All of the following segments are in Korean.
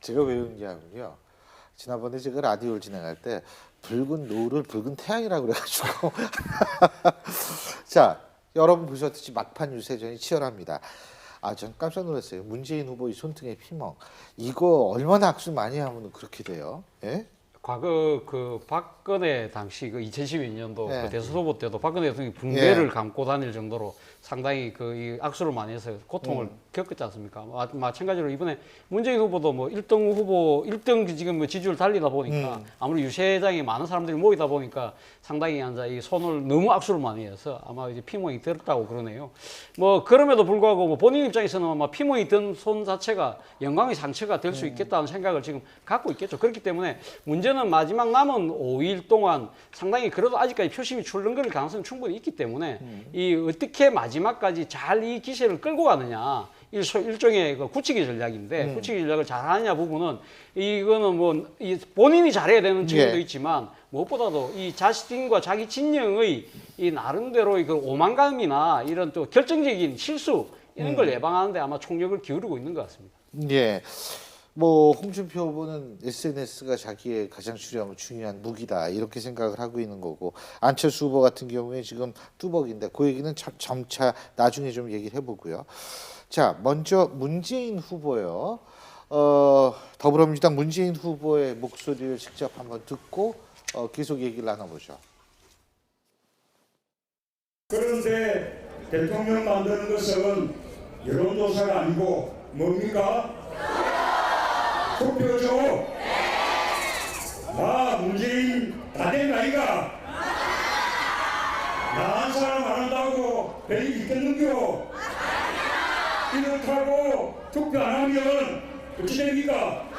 제가 왜 연기하군요. 지난번에 제가 라디오를 진행할 때 붉은 노을을 붉은 태양이라고 그래가지고 자, 여러분 보셨듯이 막판 유세전이 치열합니다. 아, 전 깜짝 놀랐어요. 문재인 후보 이 손등에 피멍. 이거 얼마나 악수 많이 하면 그렇게 돼요? 예? 과거 그 박근혜 당시 그 2012년도 네. 그 대선 후보 때도 박근혜 대통령이 붕대를 예. 감고 다닐 정도로 상당히 이 악수를 많이 해서 고통을 겪었지 않습니까? 마찬가지로 이번에 문재인 후보도 뭐 1등 후보 1등 지금 뭐 지지율 달리다 보니까 아무리 유세장에 많은 사람들이 모이다 보니까 상당히 앉아 이 손을 너무 악수를 많이 해서 아마 이제 피멍이 들었다고 그러네요. 뭐 그럼에도 불구하고 뭐 본인 입장에서는 아마 피멍이 든 손 자체가 영광의 상처가 될 수 있겠다는 생각을 지금 갖고 있겠죠. 그렇기 때문에 문제는 마지막 남은 5일 동안 상당히 그래도 아직까지 표심이 출렁거릴 가능성이 충분히 있기 때문에 이 어떻게 마지막까지 잘 이 기세를 끌고 가느냐 일종의 그 굳히기 전략인데 굳히기 전략을 잘 하느냐 부분은 이거는 뭐 이 본인이 잘해야 되는 측면도 예. 있지만 무엇보다도 이 자신과 자기 진영의 이 나름대로의 그 오만감이나 이런 또 결정적인 실수 이런 걸 예방하는데 아마 총력을 기울이고 있는 것 같습니다. 예. 뭐 홍준표 후보는 SNS가 자기의 가장 중요한 무기다 이렇게 생각을 하고 있는 거고 안철수 후보 같은 경우에 지금 뚜벅인데 그 얘기는 점차 나중에 좀 얘기를 해보고요. 자, 먼저 문재인 후보요. 더불어민주당 문재인 후보의 목소리를 직접 한번 듣고 계속 얘기를 나눠보죠. 그런데 대통령 만드는 것은 여론조사가 아니고 뭡니까? 투표죠. 나 문재인 다 된 아이가 나 한 사람 안 한다고 별이 있겠는겨? 이렇다고 투표 안 하면 어찌 됩니까?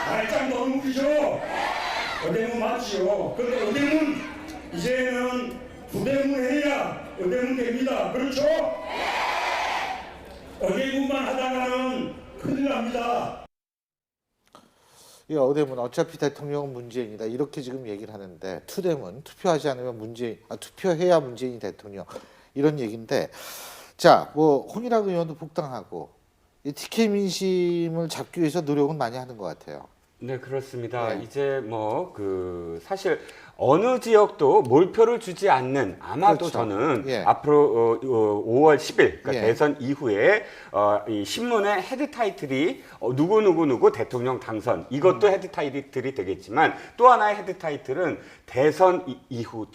말짱 너무 웃기죠? 어대문 맞지요. 근데 어대문 이제는 부대문 해야 어대문 됩니다. 그렇죠? 어대문만 하다가는 큰일 납니다. 이 어대문 어차피 대통령은 문재인이다 이렇게 지금 얘기를 하는데 투대문 투표하지 않으면 투표해야 문재인 대통령 이런 얘기인데 자, 뭐 홍일학 의원도 복당하고 이 TK 민심을 잡기 위해서 노력은 많이 하는 것 같아요. 네, 그렇습니다. 네. 이제 뭐 사실 어느 지역도 몰표를 주지 않는 아마도 그렇죠. 저는 예. 앞으로 5월 10일 그러니까 예. 대선 이후에 이 신문의 헤드 타이틀이 누구 대통령 당선 이것도 헤드 타이틀이 되겠지만 또 하나의 헤드 타이틀은 대선 이후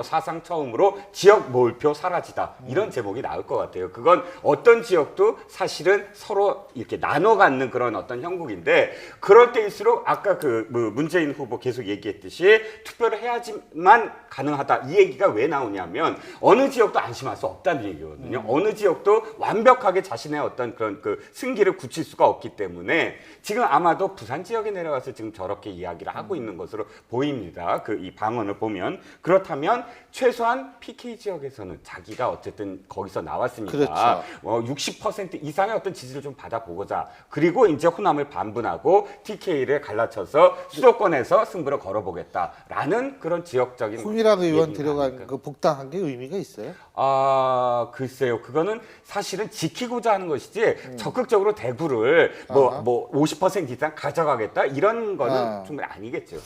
사상 처음으로 지역 몰표 사라지다 이런 제목이 나올 것 같아요. 그건 어떤 지역도 사실은 서로 이렇게 나눠 갖는 그런 어떤 형국인데 그럴 때일수록 아까 문재인 후보 계속 얘기했듯이 투표를 해야지만 가능하다. 이 얘기가 왜 나오냐면 어느 지역도 안심할 수 없다는 얘기거든요. 어느 지역도 완벽하게 자신의 어떤 그런 승기를 굳힐 수가 없기 때문에 지금 아마도 부산 지역에 내려가서 지금 저렇게 이야기를 하고 있는 것으로 보입니다. 이 방언을 보면 그렇다면 최소한 PK 지역에서는 자기가 어쨌든 거기서 나왔으니까 그렇죠. 60% 이상의 어떤 지지를 좀 받아보고자 그리고 이제 호남을 반분하고 TK를 갈라쳐서 수도권에서 승부를 걸어보겠다라는 그런 지역적인 홍일학 의원 얘기가 데려간 아닐까. 그 복당한 게 의미가 있어요? 글쎄요. 그거는 사실은 지키고자 하는 것이지 적극적으로 대구를 뭐 50% 이상 가져가겠다 이런 거는 정말 아니겠죠.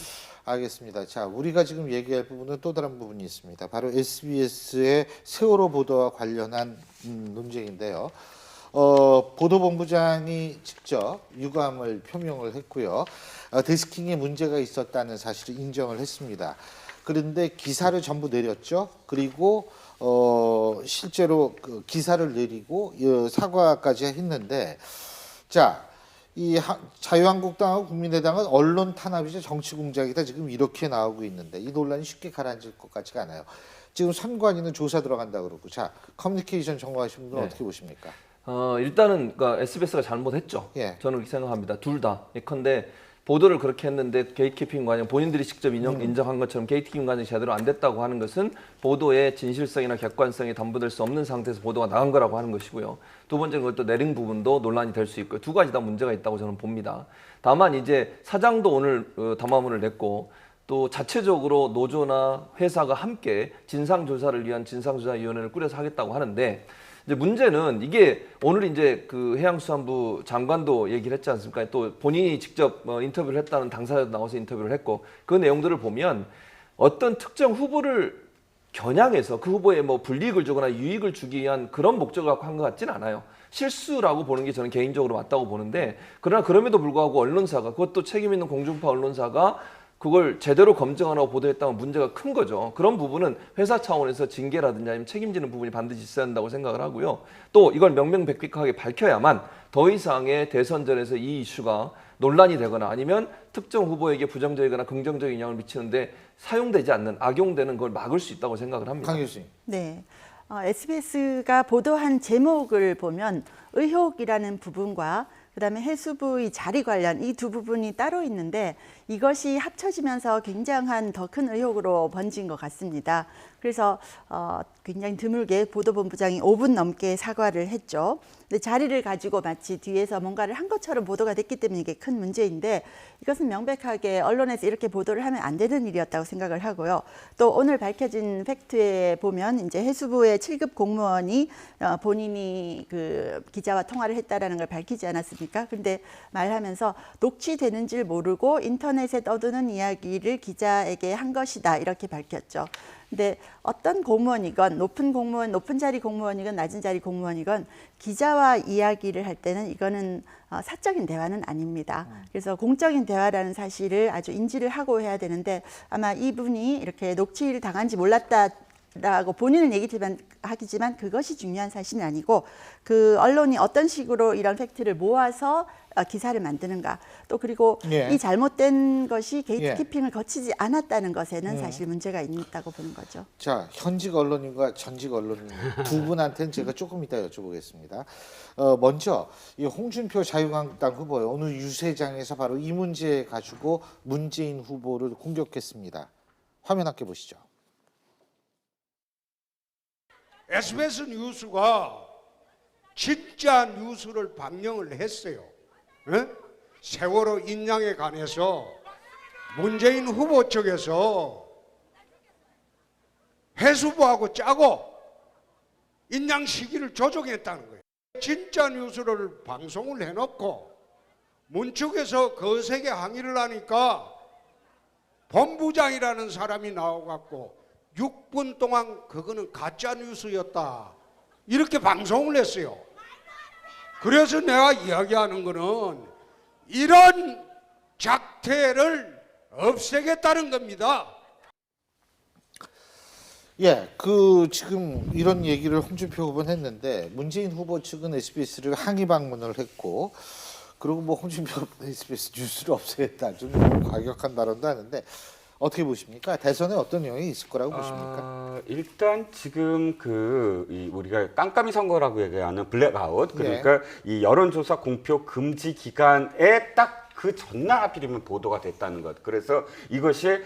알겠습니다. 자, 우리가 지금 얘기할 부분은 또 다른 부분이 있습니다. 바로 SBS의 세월호 보도와 관련한 논쟁인데요. 보도본부장이 직접 유감을 표명을 했고요. 데스킹에 문제가 있었다는 사실을 인정을 했습니다. 그런데 기사를 전부 내렸죠. 그리고 실제로 그 기사를 내리고 사과까지 했는데 자, 이 자유한국당하고 국민의당은 언론 탄압이자 정치 공작이다 지금 이렇게 나오고 있는데 이 논란이 쉽게 가라앉을 것 같지가 않아요. 지금 선관위는 조사 들어간다 그러고 자 커뮤니케이션 전공하신 분은 어떻게 보십니까? 일단은 그러니까 SBS가 잘못했죠. 예. 저는 그렇게 생각합니다. 둘 다. 예컨대 보도를 그렇게 했는데 게이트키핑 과정 본인들이 직접 인정한 것처럼 게이트키핑 과정이 제대로 안 됐다고 하는 것은 보도의 진실성이나 객관성이 담보될 수 없는 상태에서 보도가 나간 거라고 하는 것이고요. 두 번째는 그것도 내린 부분도 논란이 될 수 있고요. 두 가지 다 문제가 있다고 저는 봅니다. 다만 이제 사장도 오늘 담화문을 냈고 또 자체적으로 노조나 회사가 함께 진상조사를 위한 진상조사위원회를 꾸려서 하겠다고 하는데 이제 문제는 이게 오늘 이제 그 해양수산부 장관도 얘기를 했지 않습니까? 또 본인이 직접 인터뷰를 했다는 당사자도 나와서 인터뷰를 했고 그 내용들을 보면 어떤 특정 후보를 겨냥해서 그 후보에 뭐 불이익을 주거나 유익을 주기 위한 그런 목적을 갖고 한 것 같지는 않아요. 실수라고 보는 게 저는 개인적으로 맞다고 보는데 그러나 그럼에도 불구하고 언론사가 그것도 책임 있는 공중파 언론사가 그걸 제대로 검증하라고 보도했다면 문제가 큰 거죠. 그런 부분은 회사 차원에서 징계라든지 아니면 책임지는 부분이 반드시 있어야 한다고 생각을 하고요. 또 이걸 명명백백하게 밝혀야만 더 이상의 대선전에서 이 이슈가 논란이 되거나 아니면 특정 후보에게 부정적이거나 긍정적인 영향을 미치는데 사용되지 않는, 악용되는 걸 막을 수 있다고 생각을 합니다. 강 교수님. 네. SBS가 보도한 제목을 보면 의혹이라는 부분과 그다음에 해수부의 자리 관련 이 두 부분이 따로 있는데 이것이 합쳐지면서 굉장한 더 큰 의혹으로 번진 것 같습니다. 그래서 굉장히 드물게 보도본부장이 5분 넘게 사과를 했죠. 근데 자리를 가지고 마치 뒤에서 뭔가를 한 것처럼 보도가 됐기 때문에 이게 큰 문제인데 이것은 명백하게 언론에서 이렇게 보도를 하면 안 되는 일이었다고 생각을 하고요. 또 오늘 밝혀진 팩트에 보면 이제 해수부의 7급 공무원이 본인이 그 기자와 통화를 했다라는 걸 밝히지 않았습니까? 근데 말하면서 녹취되는 줄 모르고 인터넷에 떠드는 이야기를 기자에게 한 것이다 이렇게 밝혔죠. 근데 어떤 공무원이건 높은 자리 공무원이건 낮은 자리 공무원이건 기자와 이야기를 할 때는 이거는 사적인 대화는 아닙니다. 그래서 공적인 대화라는 사실을 아주 인지를 하고 해야 되는데 아마 이분이 이렇게 녹취를 당한지 몰랐다라고 본인은 하지만 그것이 중요한 사실은 아니고 그 언론이 어떤 식으로 이런 팩트를 모아서 기사를 만드는가 또 그리고 예. 이 잘못된 것이 게이트키핑을 거치지 않았다는 것에는 사실 문제가 있다고 보는 거죠. 자, 현직 언론인과 전직 언론인 두 분한테는 제가 조금 이따 여쭤보겠습니다. 먼저 이 홍준표 자유한국당 후보요. 오늘 유세장에서 바로 이 문제 가지고 문재인 후보를 공격했습니다. 화면 함께 보시죠. SBS 뉴스가 진짜 뉴스를 방영을 했어요. 예? 세월호 인양에 관해서 문재인 후보 측에서 해수부하고 짜고 인양 시기를 조정했다는 거예요. 진짜 뉴스를 방송을 해놓고 문측에서 거세게 항의를 하니까 본부장이라는 사람이 나와갖고 6분 동안 그거는 가짜 뉴스였다 이렇게 방송을 했어요. 그래서 내가 이야기하는 거는 이런 작태를 없애겠다는 겁니다. 예, 지금 이런 얘기를 홍준표 후보는 했는데 문재인 후보 측은 SBS를 항의 방문을 했고 그리고 뭐 홍준표 후보는 SBS 뉴스를 없애겠다 좀 과격한 발언도 하는데 어떻게 보십니까? 대선에 어떤 영향이 있을 거라고 보십니까? 일단 지금 우리가 깜깜이 선거라고 얘기하는 블랙아웃 그러니까 이 여론조사 공표 금지 기간에 딱 그 전날 하필이면 보도가 됐다는 것. 그래서 이것이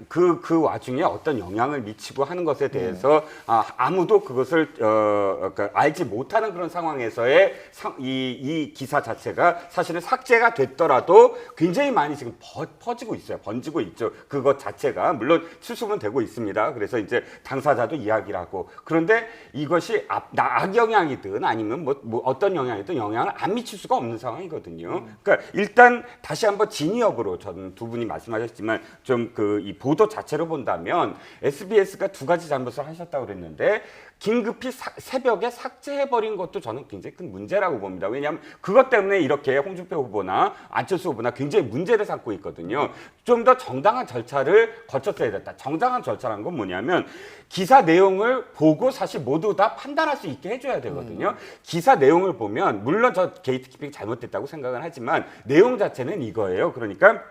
그 와중에 어떤 영향을 미치고 하는 것에 대해서 아무도 그것을 그러니까 알지 못하는 그런 상황에서의 이 기사 자체가 사실은 삭제가 됐더라도 굉장히 많이 지금 퍼지고 있어요. 번지고 있죠. 그것 자체가 물론 수습은 되고 있습니다. 그래서 이제 당사자도 이야기를 하고 그런데 이것이 악영향이든 아니면 뭐 어떤 영향이든 영향을 안 미칠 수가 없는 상황이거든요. 그러니까 일단 다시 한번 진위업으로 저는 두 분이 말씀하셨지만 좀 이 보도 자체로 본다면 SBS가 두 가지 잘못을 하셨다고 그랬는데 긴급히 새벽에 삭제해버린 것도 저는 굉장히 큰 문제라고 봅니다. 왜냐하면 그것 때문에 이렇게 홍준표 후보나 안철수 후보나 굉장히 문제를 삼고 있거든요. 좀 더 정당한 절차를 거쳤어야 됐다. 정당한 절차라는 건 뭐냐면 기사 내용을 보고 사실 모두 다 판단할 수 있게 해줘야 되거든요. 기사 내용을 보면 물론 저 게이트키핑이 잘못됐다고 생각은 하지만 내용 자체는 이거예요. 그러니까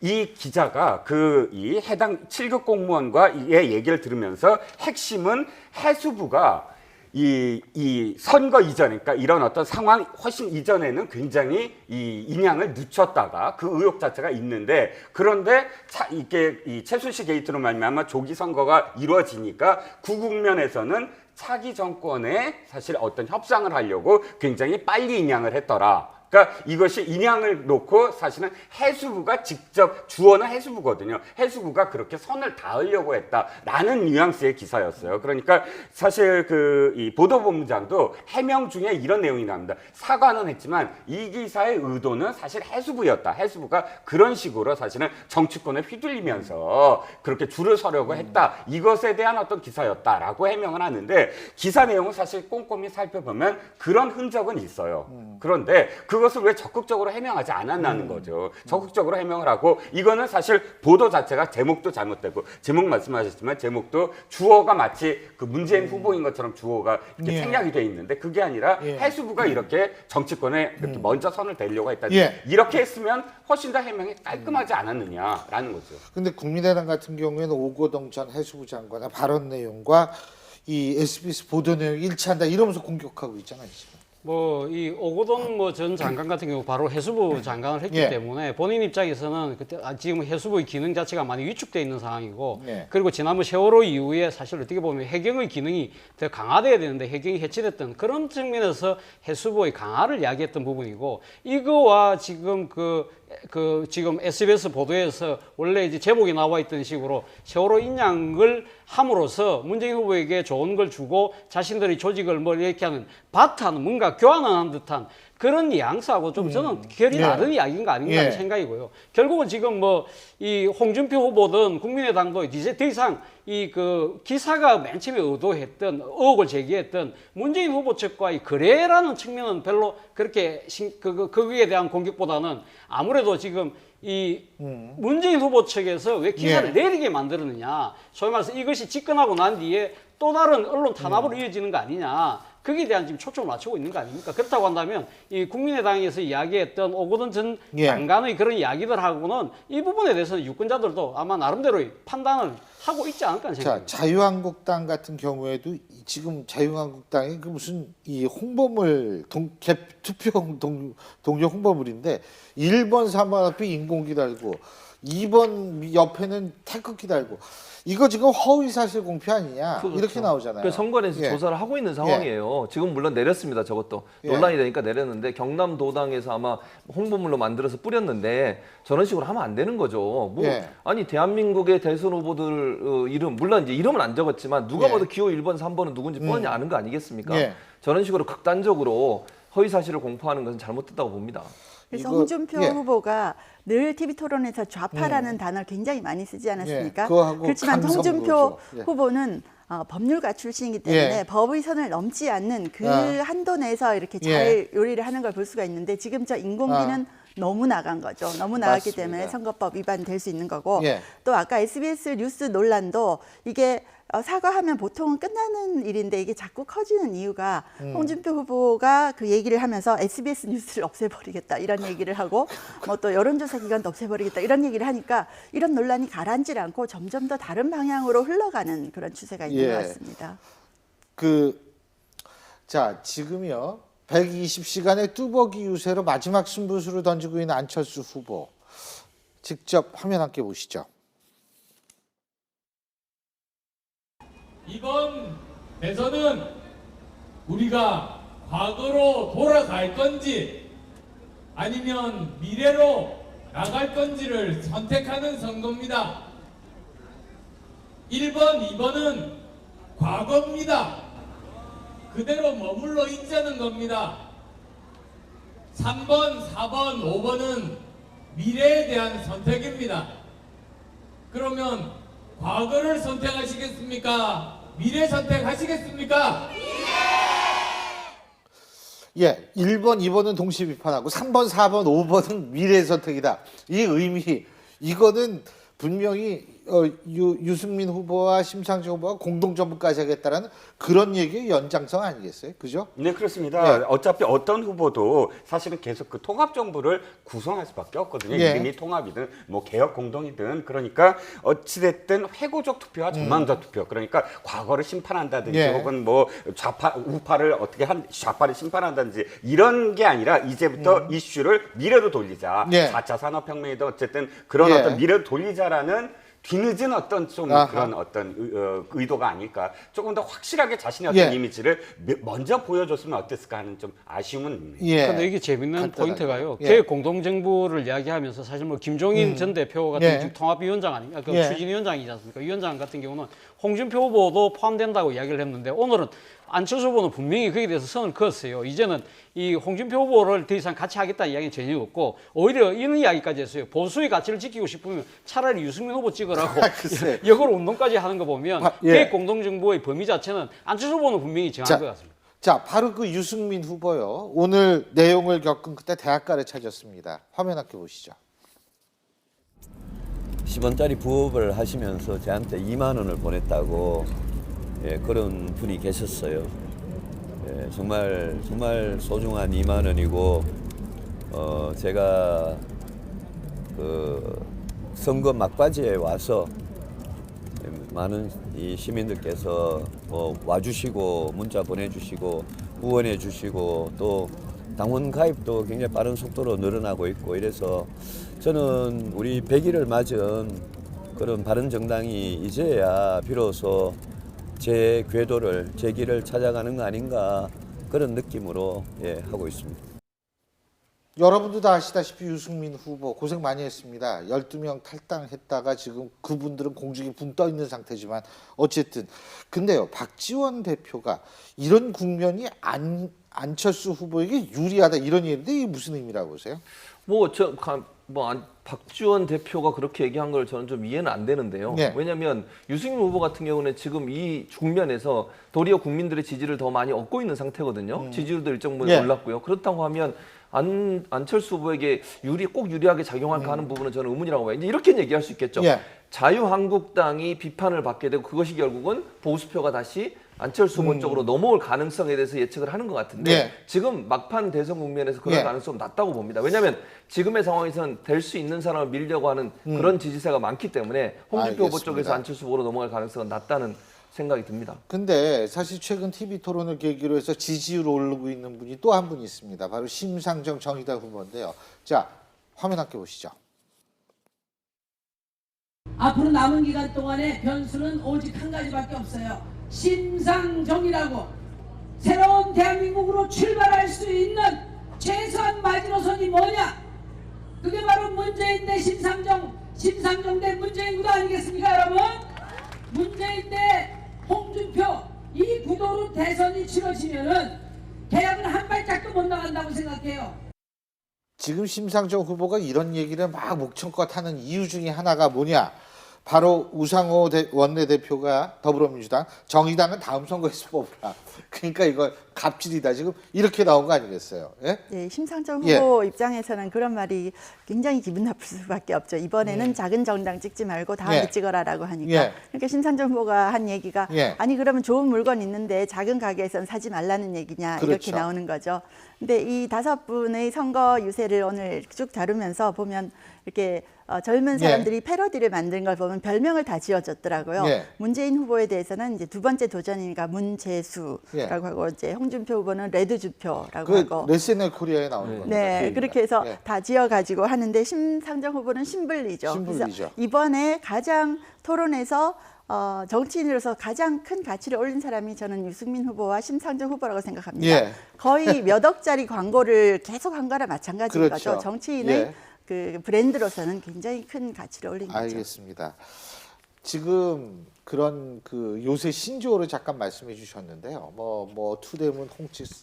이 기자가 이 해당 7급 공무원과의 얘기를 들으면서 핵심은 해수부가 이 선거 이전에, 그러니까 이런 어떤 상황 훨씬 이전에는 굉장히 이 인양을 늦췄다가 그 의혹 자체가 있는데 그런데 이게 이 최순실 게이트로 말미암아 조기 선거가 이루어지니까 구국면에서는 차기 정권에 사실 어떤 협상을 하려고 굉장히 빨리 인양을 했더라. 그러니까 이것이 인양을 놓고 사실은 해수부가 직접 주어는 해수부거든요. 해수부가 그렇게 선을 닿으려고 했다라는 뉘앙스의 기사였어요. 그러니까 사실 이 보도본부장도 해명 중에 이런 내용이 나옵니다. 사과는 했지만 이 기사의 의도는 사실 해수부였다. 해수부가 그런 식으로 사실은 정치권에 휘둘리면서 그렇게 줄을 서려고 했다. 이것에 대한 어떤 기사였다라고 해명을 하는데 기사 내용을 사실 꼼꼼히 살펴보면 그런 흔적은 있어요. 그런데 그것을 왜 적극적으로 해명하지 않았나는 거죠. 적극적으로 해명을 하고 이거는 사실 보도 자체가 제목도 잘못되고 제목 말씀하셨지만 제목도 주어가 마치 그 문재인 후보인 것처럼 주어가 이렇게 예. 생략이 돼 있는데 그게 아니라 예. 해수부가 이렇게 정치권에 이렇게 먼저 선을 대려고 했다. 예. 이렇게 했으면 훨씬 더 해명이 깔끔하지 않았느냐라는 거죠. 근데 국민의당 같은 경우에는 오고동 전 해수부 장관의 발언 내용과 이 SBS 보도 내용이 일치한다 이러면서 공격하고 있잖아요, 지금. 뭐 이 오고돈 뭐 전 장관 같은 경우 바로 해수부 장관을 했기 예. 때문에 본인 입장에서는 그때 지금 해수부의 기능 자체가 많이 위축돼 있는 상황이고 예. 그리고 지난번 세월호 이후에 사실 어떻게 보면 해경의 기능이 더 강화돼야 되는데 해경이 해체됐던 그런 측면에서 해수부의 강화를 이야기했던 부분이고 이거와 지금 지금 SBS 보도에서 원래 이제 제목이 나와 있던 식으로 세월호 인양을 함으로써 문재인 후보에게 좋은 걸 주고 자신들의 조직을 뭐 이렇게 하는 바탕 뭔가 교환한 듯한 그런 뉘앙스하고 좀 저는 결이 예. 다른 이야기인 거 아닌가 하는 예. 생각이고요. 결국은 지금 뭐 이 홍준표 후보든 국민의당도 이제 더 이상 기사가 맨 처음에 의도했던 의혹을 제기했던 문재인 후보 측과의 거래라는 측면은 별로 그렇게 거기에 대한 공격보다는 아무래도 지금 이 문재인 후보 측에서 왜 기사를 예. 내리게 만들었느냐. 소위 말해서 이것이 집권하고 난 뒤에 또 다른 언론 탄압으로 이어지는 거 아니냐. 거기에 대한 지금 초점을 맞추고 있는 거 아닙니까? 그렇다고 한다면 이 국민의당에서 이야기했던 오거돈 전 예. 장관의 그런 이야기들하고는 이 부분에 대해서는 유권자들도 아마 나름대로의 판단을 하고 있지 않을까 하는 자, 생각입니다. 자유한국당 같은 경우에도 지금 자유한국당이 그 무슨 이 홍보물 투표 동료 홍보물인데 1번 3번 앞에 인공기 달고 2번 옆에는 태극기 달고 이거 지금 허위 사실 공표 아니냐 이렇게 나오잖아요. 그 선관위에서 예. 조사를 하고 있는 상황이에요. 지금 물론 내렸습니다. 저것도 예. 논란이 되니까 내렸는데 경남도당에서 아마 홍보물로 만들어서 뿌렸는데 저런 식으로 하면 안 되는 거죠. 뭐 예. 아니 대한민국의 대선 후보들 이름 물론 이제 이름은 안 적었지만 누가 예. 봐도 기호 1번 3번은 누군지 뻔히 아는 거 아니겠습니까? 예. 저런 식으로 극단적으로 허위 사실을 공포하는 것은 잘못됐다고 봅니다. 그래서 이거- 홍준표 예. 후보가 늘 TV 토론에서 좌파라는 단어를 굉장히 많이 쓰지 않았습니까? 예, 그거하고 그렇지만 강성 홍준표 거죠. 예. 후보는 법률가 출신이기 때문에 예. 법의 선을 넘지 않는 그 아. 한도 내에서 이렇게 잘 예. 요리를 하는 걸 볼 수가 있는데 지금 저 인공기는 너무 나간 거죠. 너무 나갔기 맞습니다. 때문에 선거법 위반될 수 있는 거고 예. 또 아까 SBS 뉴스 논란도 이게 사과하면 보통은 끝나는 일인데 이게 자꾸 커지는 이유가 홍준표 후보가 그 얘기를 하면서 SBS 뉴스를 없애버리겠다 이런 얘기를 하고 뭐 또 여론조사 기관도 없애버리겠다 이런 얘기를 하니까 이런 논란이 가라앉질 않고 점점 더 다른 방향으로 흘러가는 그런 추세가 있는 예. 것 같습니다. 자, 지금요. 120시간의 뚜벅이 유세로 마지막 승부수를 던지고 있는 안철수 후보. 직접 화면 함께 보시죠. 이번 대선은 우리가 과거로 돌아갈 건지 아니면 미래로 나갈 건지를 선택하는 선거입니다. 1번, 2번은 과거입니다. 그대로 머물러 있자는 겁니다. 3번, 4번, 5번은 미래에 대한 선택입니다. 그러면 과거를 선택하시겠습니까? 미래 선택하시겠습니까? 예, 1번, 2번은 동시 비판하고 3번, 4번, 5번은 미래 선택이다. 이 의미, 이거는 분명히 유승민 후보와 심상정 후보가 공동정부까지 하겠다라는 그런 얘기의 연장성 아니겠어요? 그죠? 네, 그렇습니다. 예. 어차피 어떤 후보도 사실은 계속 그 통합정부를 구성할 수밖에 없거든요. 예. 이름이 통합이든 뭐 개혁공동이든 그러니까 어찌됐든 회고적 투표와 전망적 투표 그러니까 과거를 심판한다든지 예. 혹은 뭐 우파를 어떻게 좌파를 심판한다든지 이런 게 아니라 이제부터 이슈를 미래로 돌리자. 예. 4차 산업혁명이든 어쨌든 그런 예. 어떤 미래로 돌리자라는 뒤늦은 어떤 좀 아하. 그런 어떤 의도가 아닐까. 조금 더 확실하게 자신의 어떤 예. 이미지를 먼저 보여줬으면 어땠을까 하는 좀 아쉬움은 있네요. 예. 근데 이게 재밌는 간단하게. 포인트가요. 예. 계획 공동정부를 이야기하면서 사실 뭐 김종인 전 대표 같은 예. 지금 통합위원장 아닙니까? 그 예. 추진위원장이지 않습니까? 위원장 같은 경우는 홍준표 후보도 포함된다고 이야기를 했는데 오늘은 안철수 후보는 분명히 거기에 대해서 선을 그었어요. 이제는 이 홍준표 후보를 더 이상 같이 하겠다는 이야기는 전혀 없고 오히려 이런 이야기까지 했어요. 보수의 가치를 지키고 싶으면 차라리 유승민 후보 찍으라고 글쎄. 역으로 운동까지 하는 거 보면 예. 계획 공동정부의 범위 자체는 안철수 후보는 분명히 정한 자, 것 같습니다. 자, 바로 그 유승민 후보요. 오늘 내용을 겪은 그때 대학가를 찾았습니다. 화면 함께 보시죠. 10원짜리 부업을 하시면서 저한테 2만 원을 보냈다고 그런 분이 계셨어요. 정말 소중한 2만 원이고 제가 그 선거 막바지에 와서 많은 이 시민들께서 와주시고 문자 보내주시고 후원해주시고 또 당원 가입도 굉장히 빠른 속도로 늘어나고 있고 이래서 저는 우리 100일을 맞은 그런 바른정당이 이제야 비로소 제 궤도를 제 길을 찾아가는 거 아닌가 그런 느낌으로 하고 있습니다. 여러분도 다 아시다시피 유승민 후보 고생 많이 했습니다. 12명 탈당했다가 지금 그분들은 공중에 붕 떠 있는 상태지만 어쨌든 근데요. 박지원 대표가 이런 국면이 안철수 후보에게 유리하다 이런 얘기인데 이게 무슨 의미라고 보세요? 박지원 대표가 그렇게 얘기한 걸 저는 좀 이해는 안 되는데요. 네. 왜냐하면 유승민 후보 같은 경우는 지금 이 국면에서 도리어 국민들의 지지를 더 많이 얻고 있는 상태거든요. 지지율도 일정 부분 예. 올랐고요. 그렇다고 하면 안철수 후보에게 꼭 유리하게 작용할까 하는 부분은 저는 의문이라고 봐요. 이제 이렇게 얘기할 수 있겠죠. 예. 자유한국당이 비판을 받게 되고 그것이 결국은 보수표가 다시 안철수 후보 쪽으로 넘어올 가능성에 대해서 예측을 하는 것 같은데 예. 지금 막판 대선 국면에서 그런 예. 가능성은 낮다고 봅니다. 왜냐하면 지금의 상황에서는 될 수 있는 사람을 밀려고 하는 그런 지지세가 많기 때문에 홍준표 후보 알겠습니다. 쪽에서 안철수 후보로 넘어갈 가능성은 낮다는 생각이 듭니다. 근데 사실 최근 TV 토론을 계기로 해서 지지율 오르고 있는 분이 또 한 분 있습니다. 바로 심상정 정의당 후보인데요. 자, 화면 함께 보시죠. 앞으로 남은 기간 동안에 변수는 오직 한 가지밖에 없어요. 심상정이라고 새로운 대한민국으로 출발할 수 있는 최소한 마지노선이 뭐냐? 그게 바로 문재인 대 심상정 대 문재인 구도 아니겠습니까, 여러분? 문재인 대 홍준표 이 구도로 대선이 치러지면은 개혁은 한 발짝도 못 나간다고 생각해요. 지금 심상정 후보가 이런 얘기를 막 목청껏 하는 이유 중에 하나가 뭐냐? 바로 우상호 원내대표가 더불어민주당, 정의당은 다음 선거에서 뽑으라. 그러니까 이거 갑질이다. 지금 이렇게 나온 거 아니겠어요? 예? 네, 심상정 후보 입장에서는 그런 말이 굉장히 기분 나쁠 수밖에 없죠. 이번에는 작은 정당 찍지 말고 다음에 예. 찍어라라고 하니까. 예. 그러니까 심상정 후보가 한 얘기가 예. 아니 그러면 좋은 물건 있는데 작은 가게에선 사지 말라는 얘기냐 이렇게 그렇죠. 나오는 거죠. 근데 이 5분의 선거 유세를 오늘 쭉 다루면서 보면 이렇게 젊은 사람들이 패러디를 만든 걸 보면 별명을 다 지어줬더라고요. 예. 문재인 후보에 대해서는 이제 두 번째 도전이니까 문재수라고 예. 하고 이제 홍준표 후보는 레드주표라고 그 하고. 레스네 코리아에 나오는 겁니다. 네, 그렇게 해서 예. 다 지어가지고 하는데 심상정 후보는 신불리죠. 신불리죠. 그래서 이번에 가장 토론에서 정치인으로서 가장 큰 가치를 올린 사람이 저는 유승민 후보와 심상정 후보라고 생각합니다. 예. 거의 몇 억짜리 광고를 계속 한 거나 마찬가지인 그렇죠. 거죠. 정치인의 예. 그 브랜드로서는 굉장히 큰 가치를 올린 거죠. 알겠습니다. 지금 그런 그 요새 신조어를 잠깐 말씀해 주셨는데요. 뭐 투대문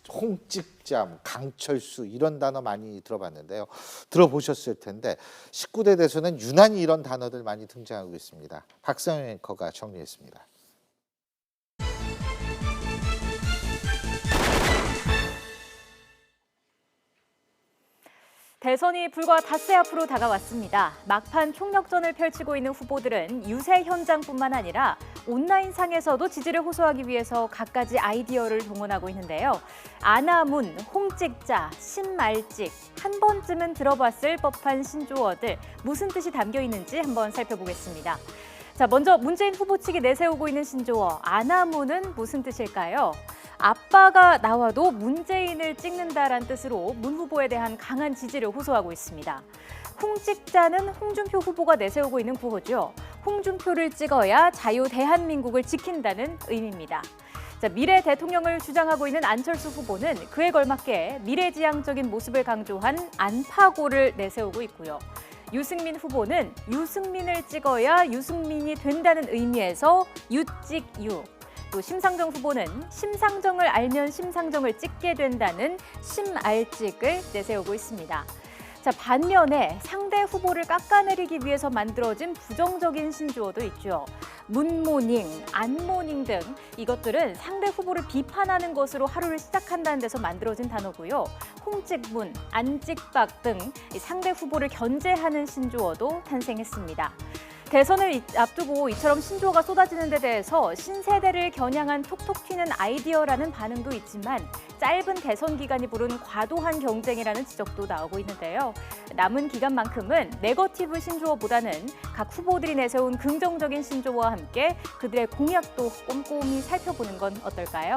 홍찍잠, 강철수 이런 단어 많이 들어봤는데요. 들어보셨을 텐데 19대 대선은 유난히 이런 단어들 많이 등장하고 있습니다. 박상현 앵커가 정리했습니다. 대선이 불과 닷새 앞으로 다가왔습니다. 막판 총력전을 펼치고 있는 후보들은 유세 현장뿐만 아니라 온라인상에서도 지지를 호소하기 위해서 갖가지 아이디어를 동원하고 있는데요. 아나문, 홍찍자, 신말찍, 한 번쯤은 들어봤을 법한 신조어들 무슨 뜻이 담겨 있는지 한번 살펴보겠습니다. 자, 먼저 문재인 후보 측이 내세우고 있는 신조어 아나문은 무슨 뜻일까요? 아빠가 나와도 문재인을 찍는다란 뜻으로 문 후보에 대한 강한 지지를 호소하고 있습니다. 홍찍자는 홍준표 후보가 내세우고 있는 구호죠. 홍준표를 찍어야 자유 대한민국을 지킨다는 의미입니다. 자, 미래 대통령을 주장하고 있는 안철수 후보는 그에 걸맞게 미래지향적인 모습을 강조한 안파고를 내세우고 있고요. 유승민 후보는 유승민을 찍어야 유승민이 된다는 의미에서 유찍유. 또 심상정 후보는 심상정을 알면 심상정을 찍게 된다는 심알찍을 내세우고 있습니다. 자, 반면에 상대 후보를 깎아내리기 위해서 만들어진 부정적인 신조어도 있죠. 문모닝, 안모닝 등 이것들은 상대 후보를 비판하는 것으로 하루를 시작한다는 데서 만들어진 단어고요. 홍찍문, 안찍박 등 상대 후보를 견제하는 신조어도 탄생했습니다. 대선을 앞두고 이처럼 신조어가 쏟아지는 데 대해서 신세대를 겨냥한 톡톡 튀는 아이디어라는 반응도 있지만 짧은 대선 기간이 부른 과도한 경쟁이라는 지적도 나오고 있는데요. 남은 기간만큼은 네거티브 신조어보다는 각 후보들이 내세운 긍정적인 신조어와 함께 그들의 공약도 꼼꼼히 살펴보는 건 어떨까요?